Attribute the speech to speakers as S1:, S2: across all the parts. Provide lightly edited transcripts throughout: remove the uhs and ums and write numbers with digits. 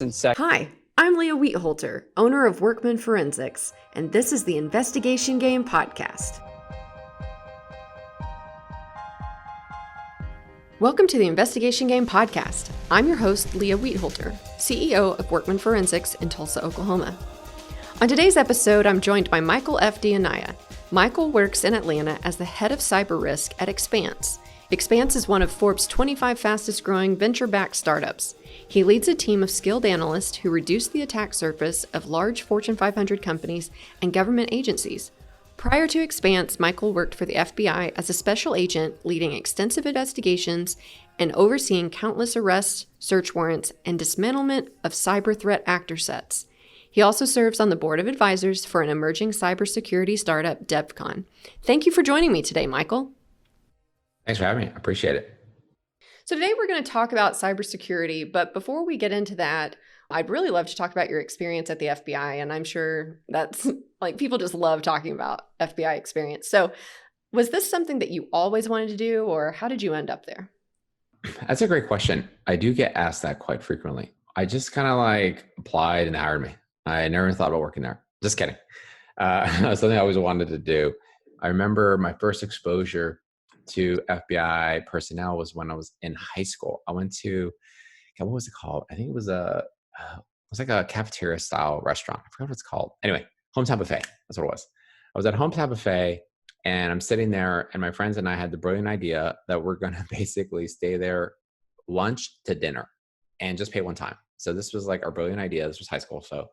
S1: Hi, I'm Leah Wheatholter, owner of Workman Forensics, and this is the Investigation Game Podcast. Welcome to the Investigation Game Podcast. I'm your host, Leah Wheatholter, CEO of Workman Forensics in Tulsa, Oklahoma. On today's episode, I'm joined by Michael F. D'Anaya. Michael works in Atlanta as the head of cyber risk at Expanse. Expanse is one of Forbes' 25 fastest growing venture-backed startups. He leads a team of skilled analysts who reduce the attack surface of large Fortune 500 companies and government agencies. Prior to Expanse, Michael worked for the FBI as a special agent, leading extensive investigations and overseeing countless arrests, search warrants, and dismantlement of cyber threat actor sets. He also serves on the board of advisors for an emerging cybersecurity startup, DevCon. Thank you for joining me today, Michael.
S2: Thanks for having me. I appreciate it.
S1: So today we're going to talk about cybersecurity, but before we get into that, I'd really love to talk about your experience at the FBI, and I'm sure that's like people just love talking about FBI experience. So was this something that you always wanted to do, or how did you end up there?
S2: That's a great question. I do get asked that quite frequently. I just kind of applied and hired me. I never thought about working there. Just kidding. Something I always wanted to do. I remember my first exposure to FBI personnel was when I was in high school. I went to, what was it called? I think it was it was like a cafeteria style restaurant. I forgot what it's called. Anyway, Hometown Buffet. That's what it was. I was at Hometown Buffet and I'm sitting there and my friends and I had the brilliant idea that we're going to basically stay there lunch to dinner and just pay one time. So this was like our brilliant idea. This was high school. So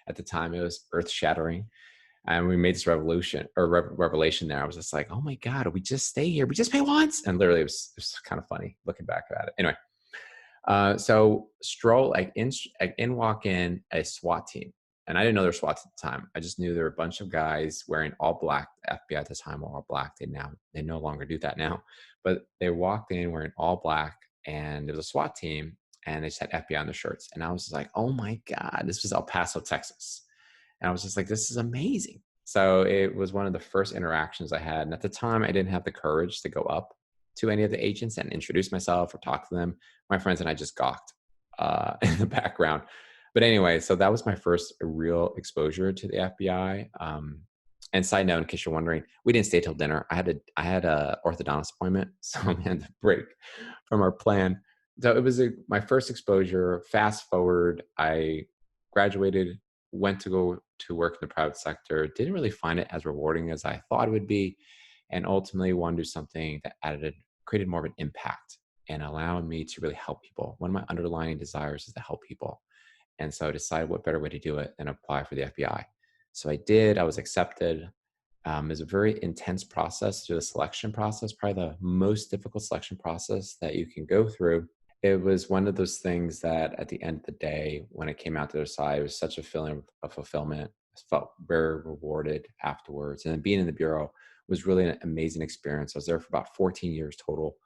S2: at the time it was earth shattering. And we made this revelation there. I was just like, oh my God, we just stay here. We just pay once. And literally it was kind of funny looking back at it. Anyway, so walk in a SWAT team. And I didn't know they were SWAT at the time. I just knew there were a bunch of guys wearing all black. FBI at the time were all black. They no longer do that now. But they walked in wearing all black and there was a SWAT team and they just had FBI on their shirts. And I was just like, oh my God, this was El Paso, Texas. And I was just like, this is amazing. So it was one of the first interactions I had. And at the time, I didn't have the courage to go up to any of the agents and introduce myself or talk to them. My friends and I just gawked in the background. But anyway, so that was my first real exposure to the FBI. And side note, in case you're wondering, we didn't stay till dinner. I had a orthodontist appointment, so we had to break from our plan. So it was my first exposure. Fast forward, I graduated, went to go to work in the private sector, didn't really find it as rewarding as I thought it would be, and ultimately wanted to do something that created more of an impact and allowed me to really help people. One of my underlying desires is to help people. And so I decided what better way to do it than apply for the FBI. So I did, I was accepted. It was a very intense process through the selection process, probably the most difficult selection process that you can go through. It was one of those things that at the end of the day, when it came out the other side, it was such a feeling of fulfillment. I felt very rewarded afterwards. And then being in the Bureau was really an amazing experience. I was there for about 14 years total.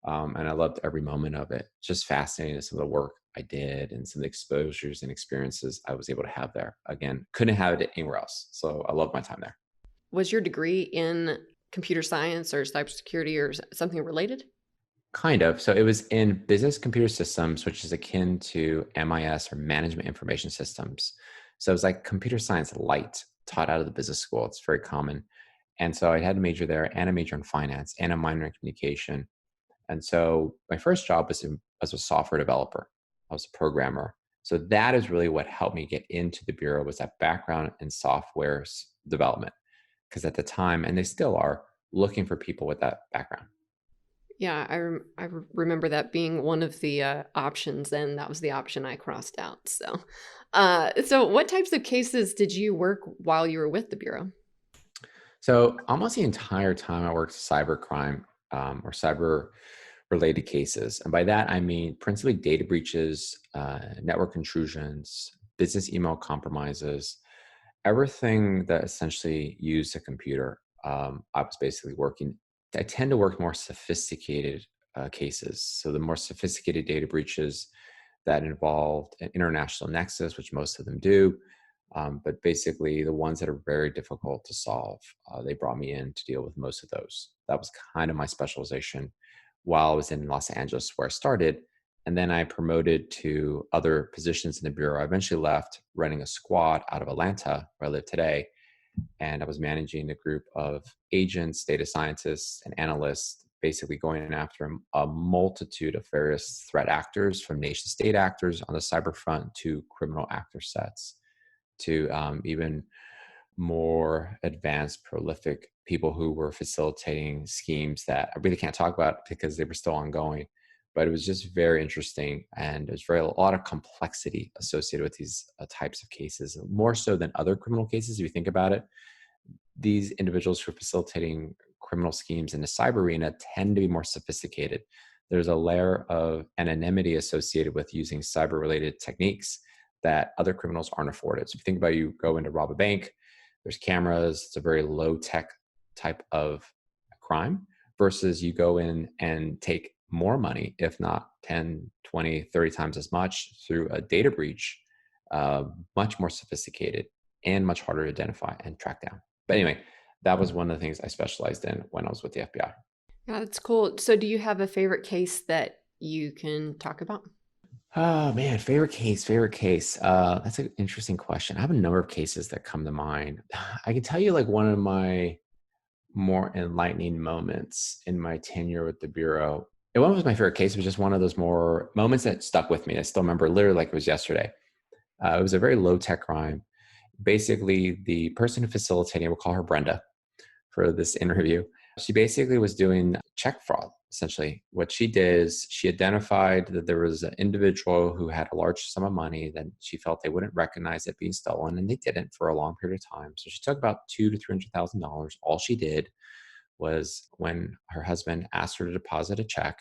S2: And I loved every moment of it. Just fascinating to some of the work I did and some of the exposures and experiences I was able to have there. Again, couldn't have it anywhere else. So I loved my time there.
S1: Was your degree in computer science or cybersecurity or something related?
S2: Kind of. So it was in business computer systems, which is akin to MIS or management information systems. So it was like computer science light taught out of the business school. It's very common. And so I had a major there and a major in finance and a minor in communication. And so my first job was as a software developer. I was a programmer. So that is really what helped me get into the Bureau was that background in software development. Because at the time, and they still are, looking for people with that background.
S1: Yeah, I remember that being one of the options, and that was the option I crossed out. So what types of cases did you work while you were with the Bureau?
S2: So almost the entire time I worked cybercrime or cyber related cases. And by that, I mean principally data breaches, network intrusions, business email compromises, everything that essentially used a computer. I was basically working. I tend to work more sophisticated cases. So the more sophisticated data breaches that involved an international nexus, which most of them do, but basically the ones that are very difficult to solve, they brought me in to deal with most of those. That was kind of my specialization while I was in Los Angeles, where I started. And then I promoted to other positions in the bureau. I eventually left running a squad out of Atlanta, where I live today. And I was managing a group of agents, data scientists, and analysts, basically going after a multitude of various threat actors, from nation state actors on the cyber front to criminal actor sets, to even more advanced, prolific people who were facilitating schemes that I really can't talk about because they were still ongoing. But it was just very interesting, and there's a lot of complexity associated with these types of cases, more so than other criminal cases. If you think about it, these individuals who are facilitating criminal schemes in the cyber arena tend to be more sophisticated. There's a layer of anonymity associated with using cyber-related techniques that other criminals aren't afforded. So if you think about, you go in to rob a bank, there's cameras, it's a very low-tech type of crime, versus you go in and take more money, if not 10, 20, 30 times as much, through a data breach, much more sophisticated and much harder to identify and track down. But anyway, that was one of the things I specialized in when I was with the FBI.
S1: Yeah, that's cool. So do you have a favorite case that you can talk about?
S2: Oh man, favorite case. That's an interesting question. I have a number of cases that come to mind. I can tell you like one of my more enlightening moments in my tenure with the Bureau. And one was my favorite case. It was just one of those more moments that stuck with me. I still remember literally like it was yesterday. It was a very low tech crime. Basically, the person facilitating, we'll call her Brenda for this interview, she basically was doing check fraud. Essentially, what she did is she identified that there was an individual who had a large sum of money that she felt they wouldn't recognize it being stolen, and they didn't for a long period of time. So she took about $200,000 to $300,000. All she did was, when her husband asked her to deposit a check,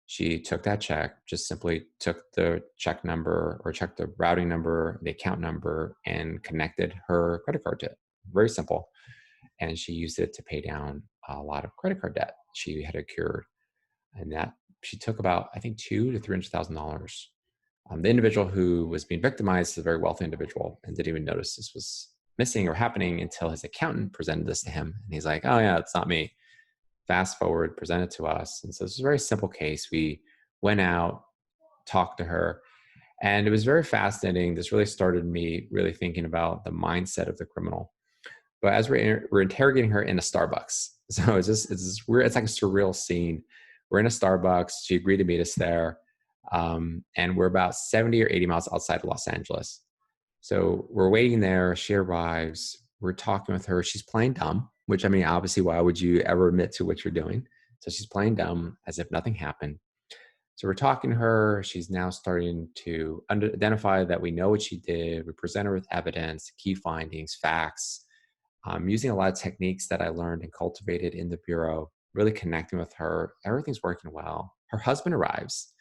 S2: she took that check, just simply took the check number or checked the routing number, the account number, and connected her credit card to it. Very simple. And she used it to pay down a lot of credit card debt she had accrued. And that she took about, I think, $200,000 to $300,000. The individual who was being victimized is a very wealthy individual and didn't even notice this was missing or happening until his accountant presented this to him. And he's like, oh yeah, it's not me. Fast forward, present it to us. And so this is a very simple case. We went out, talked to her, and it was very fascinating. This really started me really thinking about the mindset of the criminal. But as we're interrogating her in a Starbucks, so it's weird. It's like a surreal scene. We're in a Starbucks. She agreed to meet us there, and we're about 70 or 80 miles outside of Los Angeles. So we're waiting there. She arrives. We're talking with her. She's playing dumb, which, I mean, obviously, why would you ever admit to what you're doing? So she's playing dumb as if nothing happened. So we're talking to her. She's now starting to identify that we know what she did. We present her with evidence, key findings, facts, using a lot of techniques that I learned and cultivated in the Bureau, really connecting with her. Everything's working well. Her husband arrives.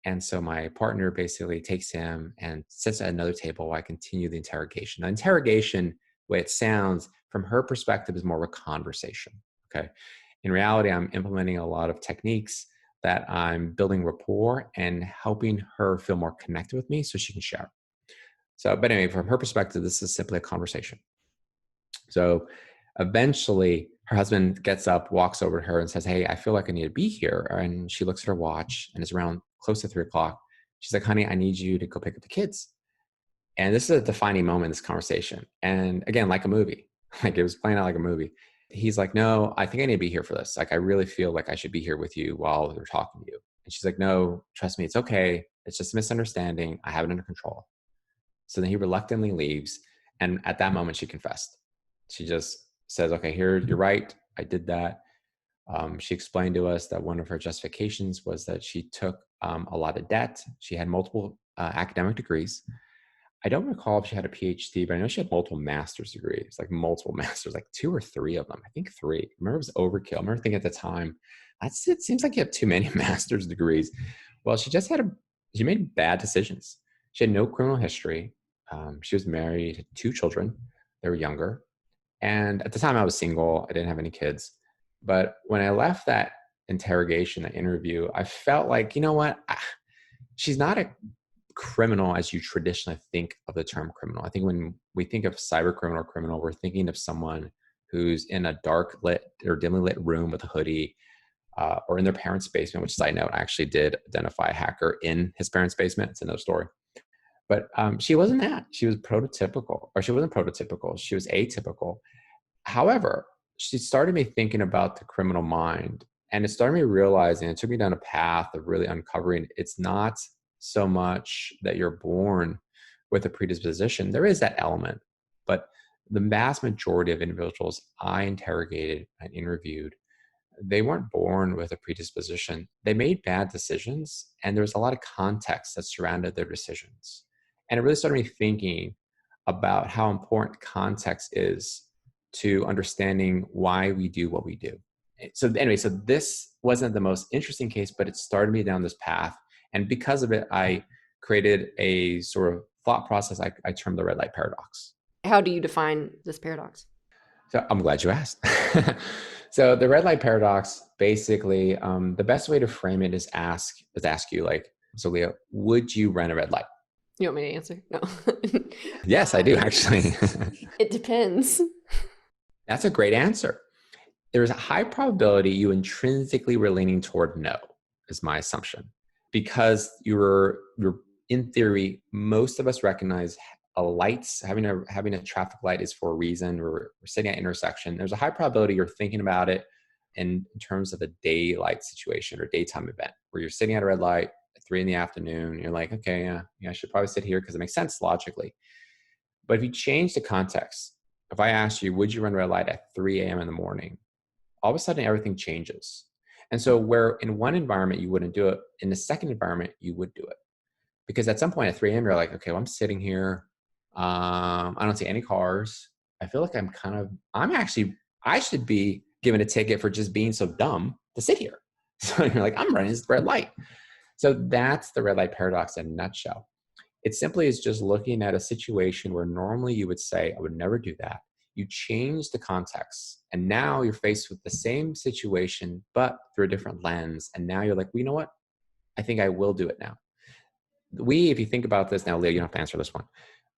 S2: And so my partner basically takes him and sits at another table while I continue the interrogation. The interrogation, the way it sounds from her perspective, is more of a conversation. Okay. In reality, I'm implementing a lot of techniques that I'm building rapport and helping her feel more connected with me so she can share. So, but anyway, from her perspective, this is simply a conversation. So eventually her husband gets up, walks over to her and says, hey, I feel like I need to be here. And she looks at her watch and it's around close to 3 o'clock. She's like, honey, I need you to go pick up the kids. And this is a defining moment in this conversation. And again, like a movie, like it was playing out like a movie. He's like, no, I think I need to be here for this. Like, I really feel like I should be here with you while we're talking to you. And she's like, no, trust me, it's okay. It's just a misunderstanding. I have it under control. So then he reluctantly leaves. And at that moment, she confessed. She just says, okay, here, you're right. I did that. She explained to us that one of her justifications was that she took a lot of debt. She had multiple academic degrees. I don't recall if she had a PhD, but I know she had multiple master's degrees, like multiple masters, like 2 or 3 of them. I think 3. I remember it was overkill. I remember thinking at the time, it seems like you have too many master's degrees. Well, she made bad decisions. She had no criminal history. She was married, had 2 children. They were younger. And at the time I was single. I didn't have any kids. But when I left that interrogation, that interview, I felt like, you know what? She's not a criminal as you traditionally think of the term criminal. I think when we think of cyber criminal, we're thinking of someone who's in a dark lit or dimly lit room with a hoodie, or in their parents' basement, which, side note, I actually did identify a hacker in his parents' basement. It's another story. But she wasn't that. She was prototypical, or she wasn't prototypical. She was atypical. However, she started me thinking about the criminal mind, and it started me realizing, it took me down a path of really uncovering it's not so much that you're born with a predisposition. There is that element, but the vast majority of individuals I interrogated and interviewed, they weren't born with a predisposition. They made bad decisions, and there was a lot of context that surrounded their decisions. And it really started me thinking about how important context is to understanding why we do what we do. So anyway, so this wasn't the most interesting case, but it started me down this path. And because of it, I created a sort of thought process I termed the red light paradox.
S1: How do you define this paradox?
S2: So I'm glad you asked. So the red light paradox, basically, the best way to frame it is ask you, like, so Leah, would you run a red light?
S1: You want me to answer? No.
S2: Yes, I do, actually.
S1: It depends.
S2: That's a great answer. There's a high probability you intrinsically were leaning toward no, is my assumption. Because you're in theory, most of us recognize having a traffic light is for a reason. We're sitting at intersection. There's a high probability you're thinking about it in terms of a daylight situation or daytime event, where you're sitting at a red light at 3 PM. You're like, okay, yeah, I should probably sit here because it makes sense logically. But if you change the context, if I asked you, would you run a red light at 3 a.m. in the morning? All of a sudden, everything changes. And so where in one environment you wouldn't do it, in the second environment, you would do it. Because at some point at 3 a.m., you're like, okay, well, I'm sitting here. I don't see any cars. I feel like I should be given a ticket for just being so dumb to sit here. So you're like, I'm running this red light. So that's the red light paradox in a nutshell. It simply is just looking at a situation where normally you would say, I would never do that. You change the context, and now you're faced with the same situation, but through a different lens. And now you're like, well, you know what? I think I will do it now. If you think about this now, Leo, you don't have to answer this one,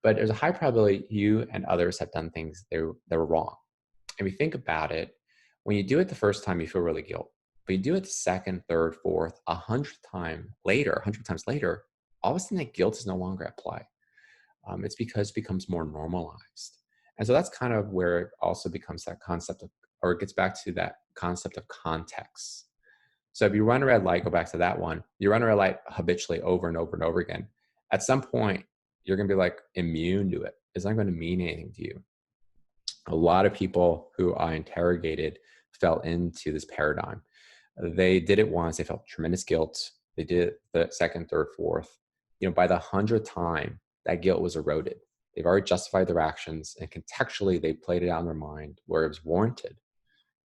S2: but there's a high probability you and others have done things that were wrong. And if you think about it, when you do it the first time, you feel really guilt. But you do it the second, third, fourth, 100 times later, all of a sudden that guilt is no longer at play. It's because it becomes more normalized. And so that's kind of where it also becomes that concept of, or it gets back to that concept of context. So if you run a red light, go back to that one, you run a red light habitually over and over and over again. At some point, you're going to be like immune to it. It's not going to mean anything to you. A lot of people who I interrogated fell into this paradigm. They did it once, they felt tremendous guilt. They did it the second, third, fourth. By the 100th time, that guilt was eroded. They've already justified their actions, and contextually, they played it out in their mind where it was warranted,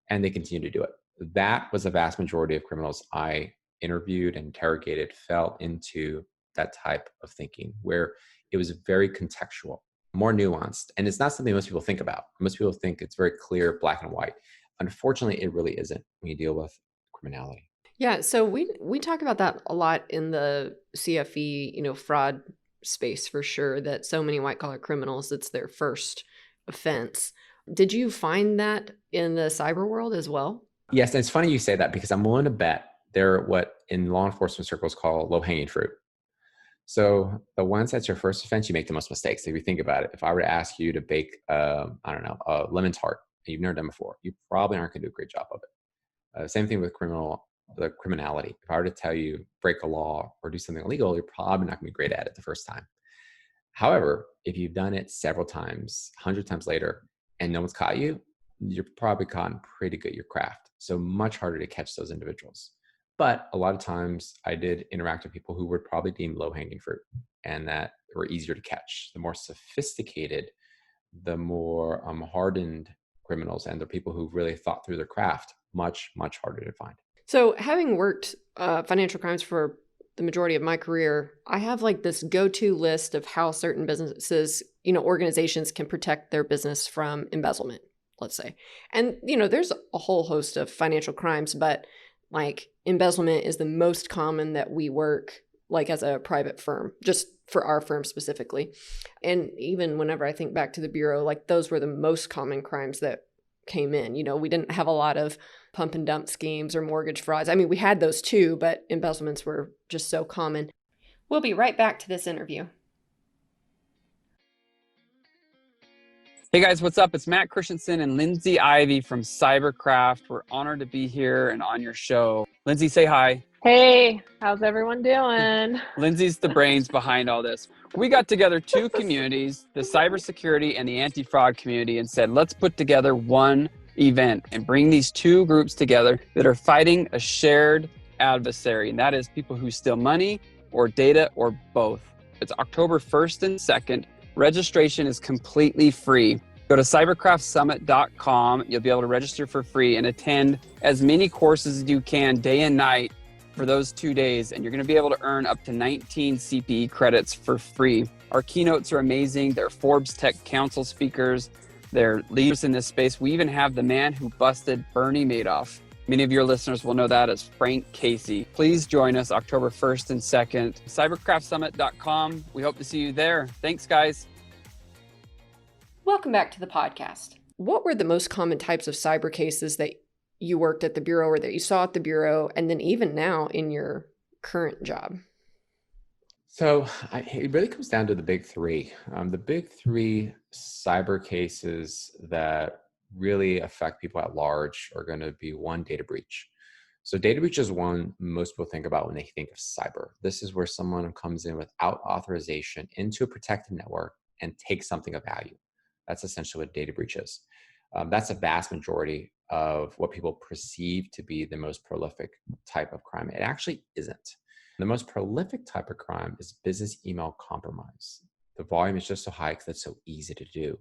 S2: and they continue to do it. That was the vast majority of criminals I interviewed and interrogated fell into that type of thinking, where it was very contextual, more nuanced. And it's not something most people think about. Most people think it's very clear, black and white. Unfortunately, it really isn't when you deal with criminality.
S1: Yeah, so we talk about that a lot in the CFE, fraud space for sure, that so many white collar criminals, it's their first offense. Did you find that in the cyber world as well?
S2: Yes, and it's funny you say that because I'm willing to bet they're what in law enforcement circles call low-hanging fruit. So the ones that's your first offense, you make the most mistakes. If you think about it, if I were to ask you to bake, a lemon tart that you've never done before, you probably aren't going to do a great job of it. Same thing with criminality. If I were to tell you break a law or do something illegal, you're probably not going to be great at it the first time. However, if you've done it several times, 100 times later, and no one's caught you, you're probably gotten pretty good at your craft. So much harder to catch those individuals. But a lot of times I did interact with people who were probably deemed low-hanging fruit and that were easier to catch. The more sophisticated, the more hardened criminals and the people who really thought through their craft, much, much harder to find.
S1: So having worked financial crimes for the majority of my career, I have like this go-to list of how certain businesses, organizations can protect their business from embezzlement, let's say. And, there's a whole host of financial crimes, but like embezzlement is the most common that we work like as a private firm, just for our firm specifically. And even whenever I think back to the Bureau, like those were the most common crimes that came in. We didn't have a lot of pump and dump schemes or mortgage frauds. I mean, we had those too, but embezzlements were just so common. We'll be right back to this interview.
S3: Hey guys, what's up? It's Matt Christensen and Lindsay Ivy from Cybercraft. We're honored to be here and on your show. Lindsay, say hi.
S4: Hey, how's everyone doing?
S3: Lindsay's the brains behind all this. We got together two communities, the cybersecurity and the anti-fraud community, and said, let's put together one event and bring these two groups together that are fighting a shared adversary, and that is people who steal money or data or both. It's October 1st and 2nd. Registration is completely free. Go to cybercraftsummit.com. You'll be able to register for free and attend as many courses as you can day and night for those 2 days. And you're going to be able to earn up to 19 CPE credits for free. Our keynotes are amazing. They're Forbes Tech Council speakers. They're leaders in this space. We even have the man who busted Bernie Madoff. Many of your listeners will know that as Frank Casey. Please join us October 1st and 2nd. Cybercraftsummit.com. We hope to see you there. Thanks, guys.
S1: Welcome back to the podcast. What were the most common types of cyber cases that you worked at the Bureau or that you saw at the Bureau, and then even now in your current job?
S2: So it really comes down to the big three. The big three cyber cases that really affect people at large are going to be one, data breach. So data breach is one most people think about when they think of cyber. This is where someone comes in without authorization into a protected network and takes something of value. That's essentially what data breach is. That's a vast majority of what people perceive to be the most prolific type of crime. It actually isn't. The most prolific type of crime is business email compromise. The volume is just so high because it's so easy to do.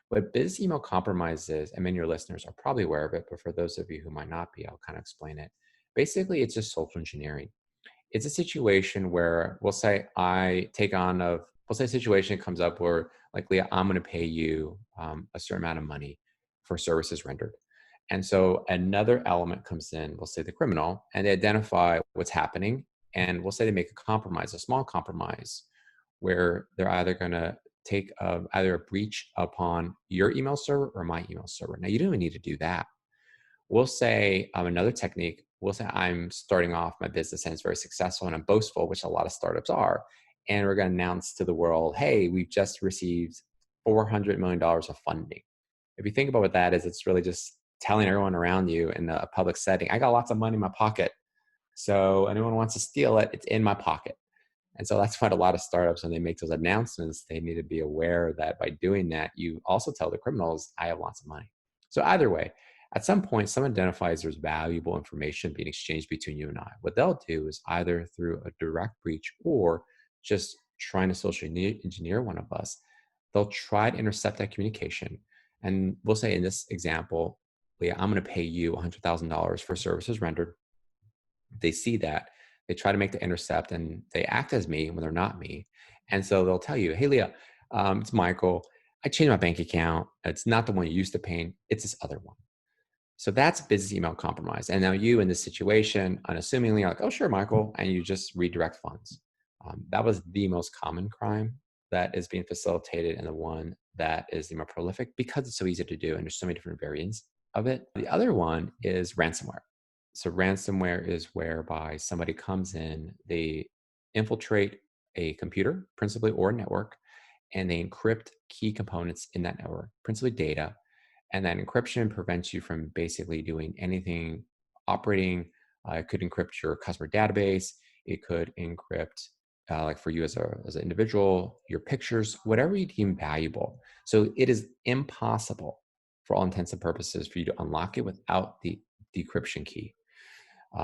S2: What business email compromise is, and many of your listeners are probably aware of it, but for those of you who might not be, I'll kind of explain it. Basically, it's just social engineering. It's a situation where we'll say a situation comes up where, like, Leah, I'm going to pay you a certain amount of money for services rendered. And so another element comes in, we'll say the criminal, and they identify what's happening. And we'll say they make a compromise, a small compromise, where they're either going to take either a breach upon your email server or my email server. Now, you don't even need to do that. We'll say another technique, we'll say I'm starting off my business and it's very successful and I'm boastful, which a lot of startups are. And we're going to announce to the world, hey, we've just received $400 million of funding. If you think about what that is, it's really just telling everyone around you in a public setting, I got lots of money in my pocket. So anyone wants to steal it, it's in my pocket. And so that's what a lot of startups, when they make those announcements, they need to be aware that by doing that, you also tell the criminals, I have lots of money. So either way, at some point, someone identifies there's valuable information being exchanged between you and I. What they'll do is either through a direct breach or just trying to socially engineer one of us, they'll try to intercept that communication. And we'll say in this example, Leah, I'm going to pay you $100,000 for services rendered. They see that. They try to make the intercept and they act as me when they're not me. And so they'll tell you, hey, Leah, it's Michael. I changed my bank account. It's not the one you used to pay. It's this other one. So that's business email compromise. And now you in this situation, unassumingly, are like, oh, sure, Michael. And you just redirect funds. That was the most common crime that is being facilitated and the one that is the more prolific because it's so easy to do. And there's so many different variants of it. The other one is ransomware. So ransomware is whereby somebody comes in, they infiltrate a computer, principally, or a network, and they encrypt key components in that network, principally data. And that encryption prevents you from basically doing anything operating. It could encrypt your customer database. It could encrypt, like for you as an individual, your pictures, whatever you deem valuable. So it is impossible for all intents and purposes for you to unlock it without the decryption key.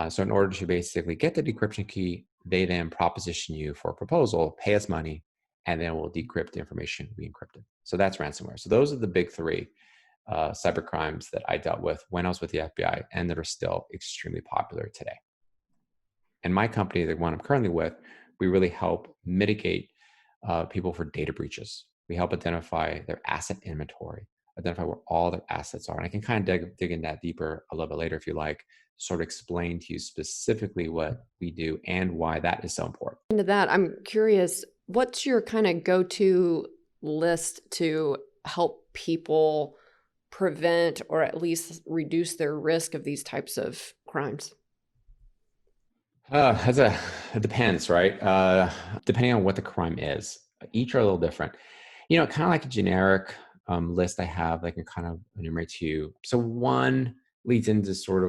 S2: So in order to basically get the decryption key, they then proposition you for a proposal, pay us money, and then we'll decrypt the information we encrypted. So that's ransomware. So those are the big three cyber crimes that I dealt with when I was with the FBI and that are still extremely popular today. And my company, the one I'm currently with, we really help mitigate people for data breaches. We help identify their asset inventory, identify where all their assets are. And I can kind of dig in that deeper a little bit later if you like, sort of explain to you specifically what we do and why that is so important.
S1: Into that, I'm curious, what's your kind of go-to list to help people prevent or at least reduce their risk of these types of crimes?
S2: It depends, right? Depending on what the crime is, each are a little different. Kind of like a generic list I have, I can kind of enumerate to you. So one leads into sort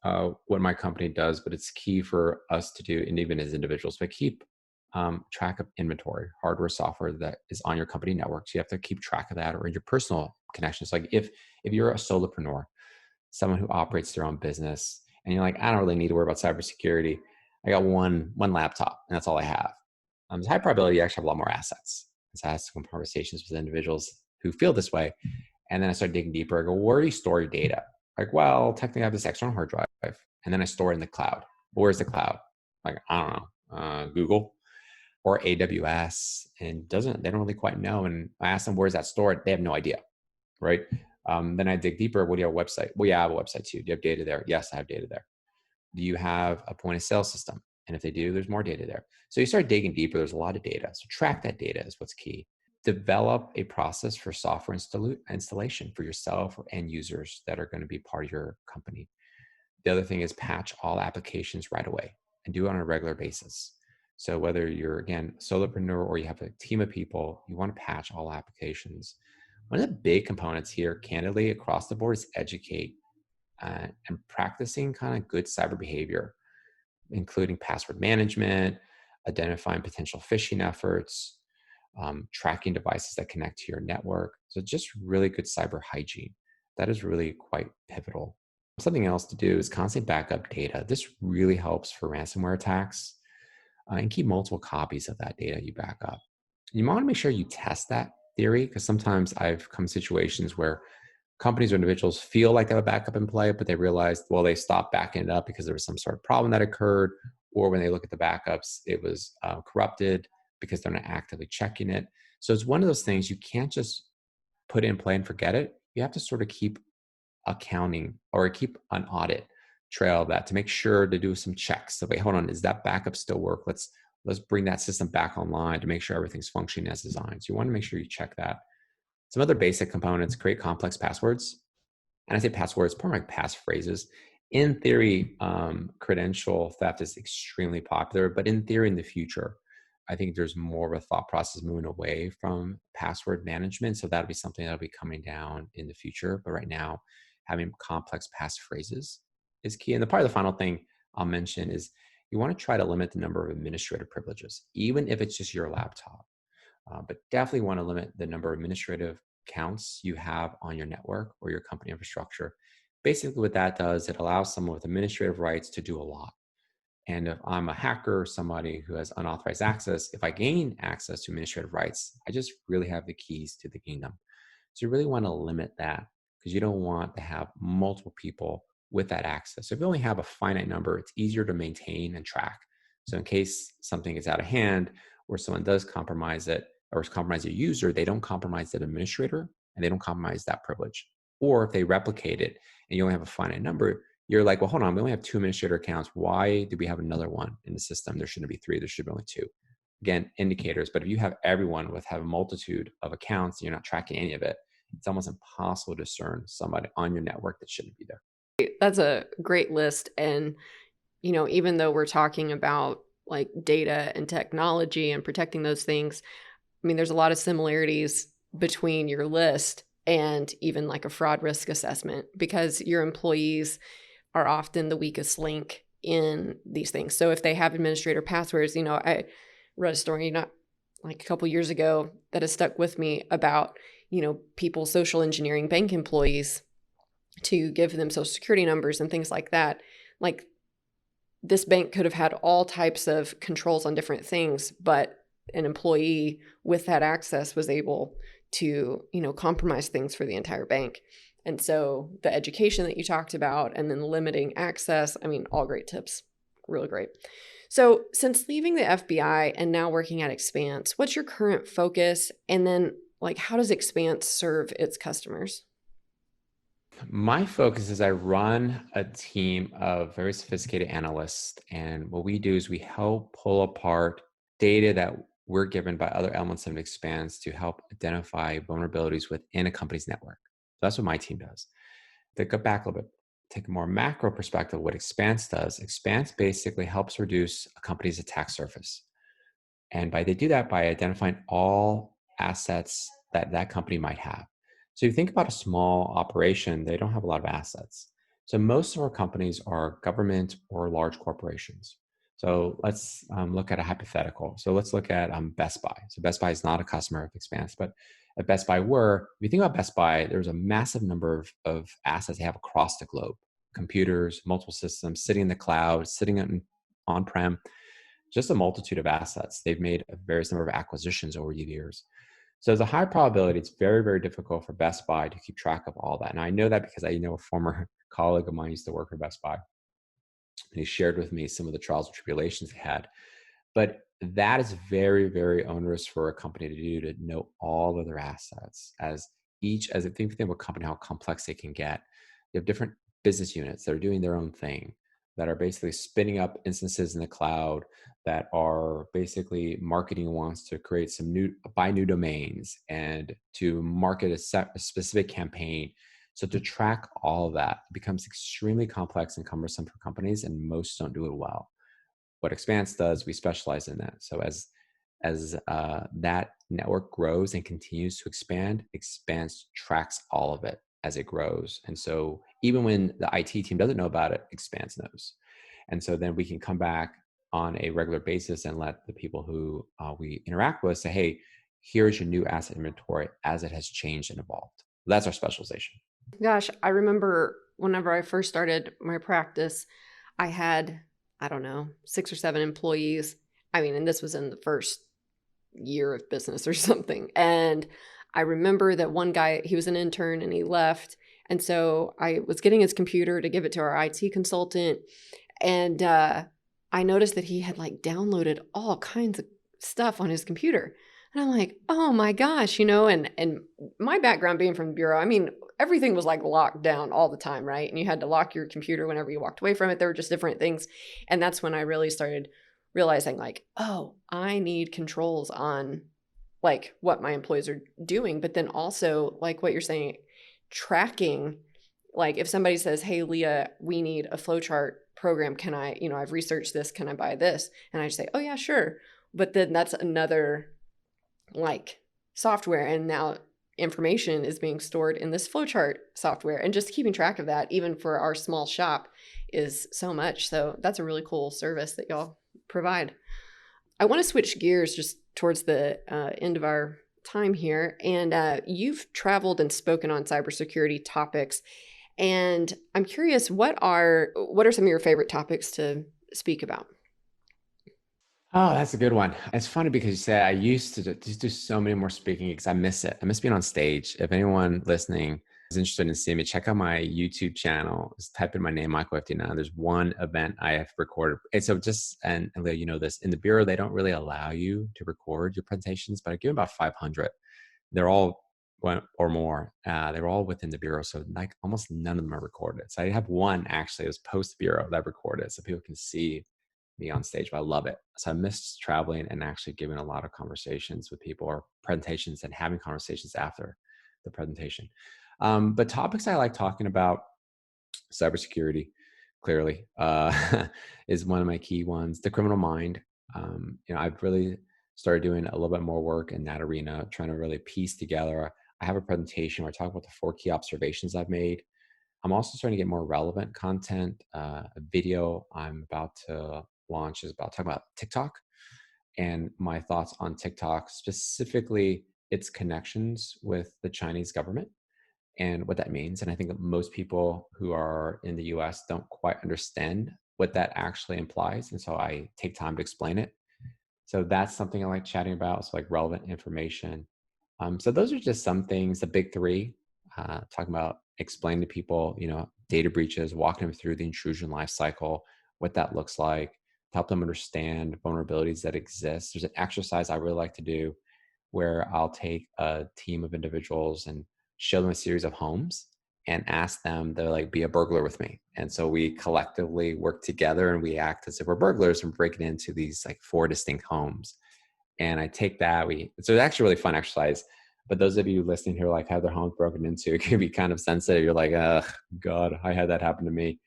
S2: of what my company does, but it's key for us to do, and even as individuals, but keep track of inventory, hardware, software that is on your company network. So you have to keep track of that, or in your personal connections. Like if you're a solopreneur, someone who operates their own business, and you're like, I don't really need to worry about cybersecurity. I got one laptop, and that's all I have. There's a high probability you actually have a lot more assets. So I had some conversations with individuals who feel this way, and then I started digging deeper. I go, where do you store your data? Like, well, technically I have this external hard drive, and then I store it in the cloud. Where's the cloud? Like, I don't know, Google or AWS, and they don't really quite know. And I asked them, where's that stored? They have no idea, right? Then I dig deeper. What do you have a website? Well, yeah, I have a website too. Do you have data there? Yes, I have data there. Do you have a point of sale system? And if they do, there's more data there. So you start digging deeper, there's a lot of data. So track that data is what's key. Develop a process for software installation for yourself or end users that are going to be part of your company. The other thing is patch all applications right away and do it on a regular basis. So whether you're, again, a solopreneur or you have a team of people, you want to patch all applications. One of the big components here, candidly, across the board is educate and practicing kind of good cyber behavior, including password management, identifying potential phishing efforts, tracking devices that connect to your network. So just really good cyber hygiene. That is really quite pivotal. Something else to do is constantly back up data. This really helps for ransomware attacks, and keep multiple copies of that data you back up. You might want to make sure you test that theory, because sometimes I've come to situations where companies or individuals feel like they have a backup in play, but they realized, well, they stopped backing it up because there was some sort of problem that occurred, or when they look at the backups, it was corrupted because they're not actively checking it. So it's one of those things you can't just put it in play and forget it. You have to sort of keep accounting or keep an audit trail of that to make sure to do some checks. So wait, hold on, does that backup still work? Let's bring that system back online to make sure everything's functioning as designed. So you want to make sure you check that. Some other basic components: create complex passwords. And I say passwords, more like passphrases. In theory, credential theft is extremely popular, but in theory, in the future, I think there's more of a thought process moving away from password management. So that'll be something that'll be coming down in the future. But right now, having complex passphrases is key. And the final thing I'll mention is you want to try to limit the number of administrative privileges, even if it's just your laptop. But definitely want to limit the number of administrative accounts you have on your network or your company infrastructure. Basically, what that does, it allows someone with administrative rights to do a lot. And if I'm a hacker or somebody who has unauthorized access, if I gain access to administrative rights, I just really have the keys to the kingdom. So you really want to limit that, because you don't want to have multiple people with that access. So if you only have a finite number, it's easier to maintain and track. So in case something is out of hand or someone does compromise it or compromise a user, they don't compromise that administrator and they don't compromise that privilege. Or if they replicate it and you only have a finite number, you're like, well, hold on, we only have 2 administrator accounts. Why do we have another one in the system? There shouldn't be 3, there should be only 2. Again, indicators. But if you have everyone have a multitude of accounts and you're not tracking any of it, it's almost impossible to discern somebody on your network that shouldn't be there.
S1: That's a great list. And, even though we're talking about like data and technology and protecting those things, I mean, there's a lot of similarities between your list and even like a fraud risk assessment, because your employees are often the weakest link in these things. So if they have administrator passwords, I read a story not like a couple years ago that has stuck with me about, people social engineering bank employees to give them social security numbers and things like that. Like, this bank could have had all types of controls on different things, but an employee with that access was able to, compromise things for the entire bank. And so the education that you talked about and then limiting access, I mean, all great tips, really great. So since leaving the FBI and now working at Expanse, what's your current focus? And then how does Expanse serve its customers?
S2: My focus is I run a team of very sophisticated analysts. And what we do is we help pull apart data that we're given by other elements of Expanse to help identify vulnerabilities within a company's network. That's what my team does. To go back a little bit, take a more macro perspective, what Expanse does, Expanse basically helps reduce a company's attack surface. And they do that by identifying all assets that that company might have. So if you think about a small operation, they don't have a lot of assets. So most of our companies are government or large corporations. So let's look at a hypothetical. So let's look at Best Buy. So Best Buy is not a customer of Expanse, but at Best Buy if you think about Best Buy, there's a massive number of assets they have across the globe. Computers, multiple systems, sitting in the cloud, sitting on-prem, just a multitude of assets. They've made a various number of acquisitions over the years. So there's a high probability it's very, very difficult for Best Buy to keep track of all that. And I know that because I know a former colleague of mine used to work for Best Buy. And he shared with me some of the trials and tribulations they had. But that is very, very onerous for a company to do, to know all of their assets. As I think of a company, how complex they can get. You have different business units that are doing their own thing, that are basically spinning up instances in the cloud, that are basically marketing wants to create buy new domains and to market a specific campaign. So to track all of that becomes extremely complex and cumbersome for companies, and most don't do it well. What Expanse does, we specialize in that. So as that network grows and continues to expand, Expanse tracks all of it as it grows. And so even when the IT team doesn't know about it, Expanse knows. And so then we can come back on a regular basis and let the people who we interact with say, hey, here's your new asset inventory as it has changed and evolved. That's our specialization.
S1: Gosh, I remember whenever I first started my practice, I had, 6 or 7 employees. And this was in the first year of business or something. And I remember that one guy, he was an intern and he left. And so I was getting his computer to give it to our IT consultant. And I noticed that he had downloaded all kinds of stuff on his computer. And I'm like, oh my gosh, and my background being from the bureau, everything was locked down all the time, right? And you had to lock your computer whenever you walked away from it. There were just different things. And that's when I really started realizing oh, I need controls on what my employees are doing. But then also what you're saying, tracking, if somebody says, hey, Leah, we need a flowchart program. Can I, I've researched this. Can I buy this? And I just say, oh yeah, sure. But then that's another software. And now information is being stored in this flowchart software, and just keeping track of that, even for our small shop, is so much. So that's a really cool service that y'all provide. I want to switch gears just towards the end of our time here. And you've traveled and spoken on cybersecurity topics. And I'm curious, what are some of your favorite topics to speak about?
S2: Oh, that's a good one. It's funny because you say I used to just do so many more speaking gigs. I miss it. I miss being on stage. If anyone listening is interested in seeing me, check out my YouTube channel. Just type in my name, Michael FD9. There's one event I have recorded. And so and Leah, you know this, in the bureau, they don't really allow you to record your presentations, but I give about 500. They're all one or more. They're all within the bureau. So almost none of them are recorded. So I have one actually, it was post bureau that I recorded so people can see me on stage, but I love it. So I miss traveling and actually giving a lot of conversations with people, or presentations, and having conversations after the presentation. But topics I like talking about, cybersecurity, clearly, is one of my key ones. The criminal mind. I've really started doing a little bit more work in that arena, trying to really piece together. I have a presentation where I talk about the 4 key observations I've made. I'm also starting to get more relevant content. A video I'm about to launch is about talking about TikTok and my thoughts on TikTok, specifically its connections with the Chinese government and what that means. And I think that most people who are in the US don't quite understand what that actually implies. And so I take time to explain it. So that's something I like chatting about. So relevant information. So those are just some things, the big 3, talking about explaining to people, data breaches, walking them through the intrusion life cycle, what that looks like, to help them understand vulnerabilities that exist. There's an exercise I really like to do where I'll take a team of individuals and show them a series of homes and ask them to be a burglar with me. And so we collectively work together and we act as if we're burglars and breaking into these 4 distinct homes. And I take that, so it's actually a really fun exercise. But those of you listening who like have their homes broken into, it can be kind of sensitive. You're like, God, I had that happen to me.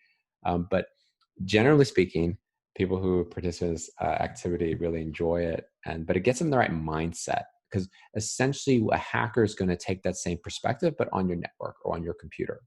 S2: But generally speaking, people who participate in this activity really enjoy it, but it gets them in the right mindset, because essentially a hacker is going to take that same perspective, but on your network or on your computer.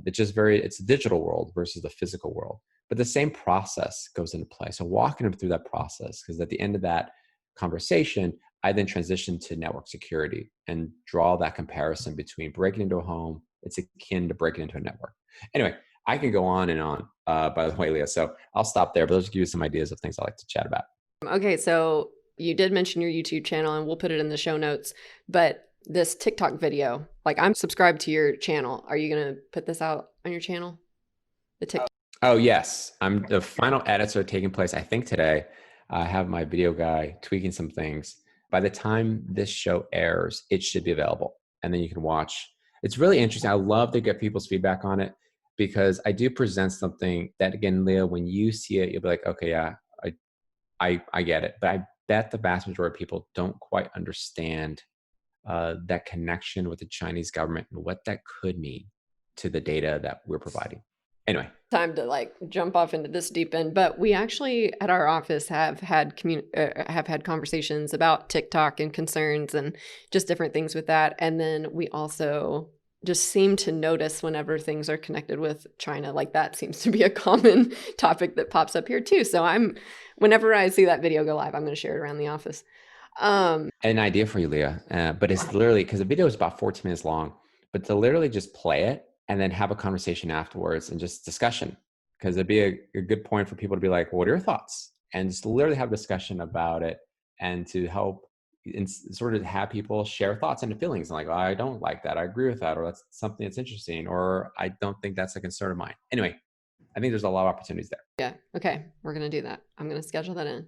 S2: It's a digital world versus the physical world, but the same process goes into play. So walking them through that process, because at the end of that conversation, I then transition to network security and draw that comparison between breaking into a home. It's akin to breaking into a network. Anyway, I can go on and on, by the way, Leah. So I'll stop there, but those give you some ideas of things I like to chat about.
S1: Okay, so you did mention your YouTube channel, and we'll put it in the show notes, but this TikTok video, like I'm subscribed to your channel. Are you going to put this out on your channel? The TikTok.
S2: Oh, yes. The final edits are taking place, I think, today. I have my video guy tweaking some things. By the time this show airs, it should be available. And then you can watch. It's really interesting. I love to get people's feedback on it, because I do present something that, again, Leah, when you see it, you'll be like, okay, yeah, I get it. But I bet the vast majority of people don't quite understand that connection with the Chinese government and what that could mean to the data that we're providing. Anyway.
S1: Time to like jump off into this deep end, but we actually at our office have had conversations about TikTok and concerns and just different things with that. And then we also just seem to notice whenever things are connected with China, like that seems to be a common topic that pops up here too. So whenever I see that video go live, I'm going to share it around the office.
S2: An idea for you, Leah, but it's literally, because the video is about 14 minutes long, but to literally just play it and then have a conversation afterwards and just discussion, because it'd be a good point for people to be like, well, what are your thoughts? And just literally have a discussion about it, and to help and sort of have people share thoughts and feelings, and like, oh, I don't like that, I agree with that, or that's something that's interesting, or I don't think that's a concern of mine. Anyway, I think there's a lot of opportunities there.
S1: Yeah. Okay. We're going to do that. I'm going to schedule that in.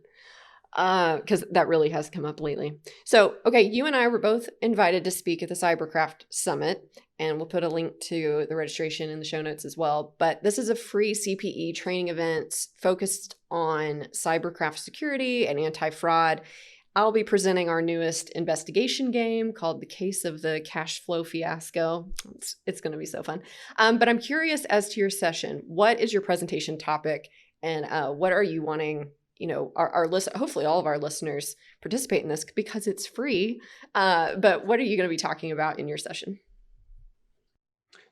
S1: Because that really has come up lately. So, okay, you and I were both invited to speak at the Cybercraft Summit, and we'll put a link to the registration in the show notes as well. But this is a free CPE training event focused on cybercraft security and anti-fraud. I'll be presenting our newest investigation game called The Case of the Cash Flow Fiasco. It's going to be so fun. But I'm curious as to your session. What is your presentation topic, and what are you wanting? Our hopefully all of our listeners participate in this because it's free. But what are you going to be talking about in your session?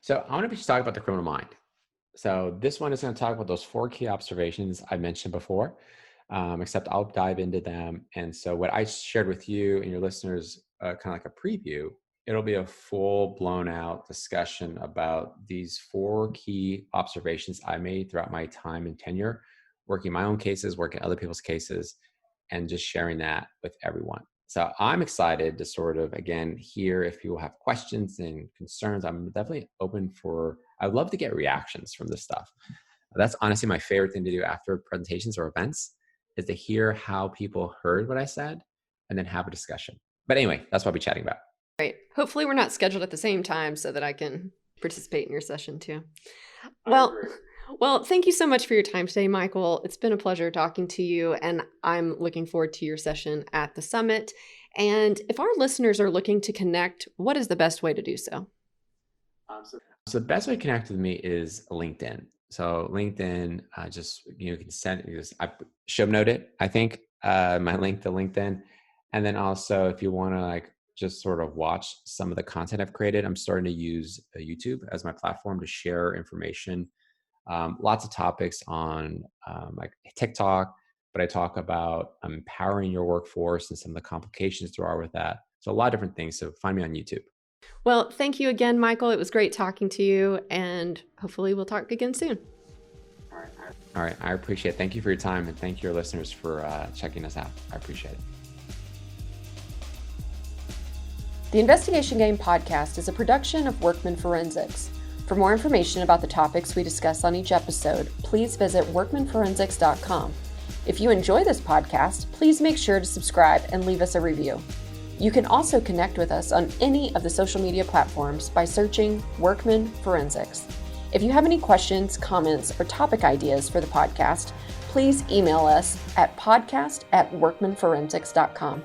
S2: So I want to be talking about the criminal mind. So this one is going to talk about those 4 key observations I mentioned before, except I'll dive into them. And so what I shared with you and your listeners, kind of like a preview, it'll be a full blown out discussion about these 4 key observations I made throughout my time and tenure, working my own cases, working other people's cases, and just sharing that with everyone. So I'm excited to sort of, again, hear if people have questions and concerns. I'm definitely open I'd love to get reactions from this stuff. That's honestly my favorite thing to do after presentations or events, is to hear how people heard what I said and then have a discussion. But anyway, that's what I'll be chatting about.
S1: Great. Hopefully we're not scheduled at the same time so that I can participate in your session too. Well, thank you so much for your time today, Michael. It's been a pleasure talking to you, and I'm looking forward to your session at the summit. And if our listeners are looking to connect, what is the best way to do so?
S2: So the best way to connect with me is LinkedIn. So LinkedIn, you can I show note it, I think, my link to LinkedIn. And then also, if you want to just sort of watch some of the content I've created, I'm starting to use YouTube as my platform to share information. Lots of topics on TikTok, but I talk about empowering your workforce and some of the complications there are with that. So a lot of different things. So find me on YouTube.
S1: Well, thank you again, Michael. It was great talking to you, and hopefully we'll talk again soon.
S2: All right. I appreciate it. Thank you for your time, and thank you, your listeners, for checking us out. I appreciate it.
S1: The Investigation Game podcast is a production of Workman Forensics. For more information about the topics we discuss on each episode, please visit workmanforensics.com. If you enjoy this podcast, please make sure to subscribe and leave us a review. You can also connect with us on any of the social media platforms by searching Workman Forensics. If you have any questions, comments, or topic ideas for the podcast, please email us at podcast@workmanforensics.com.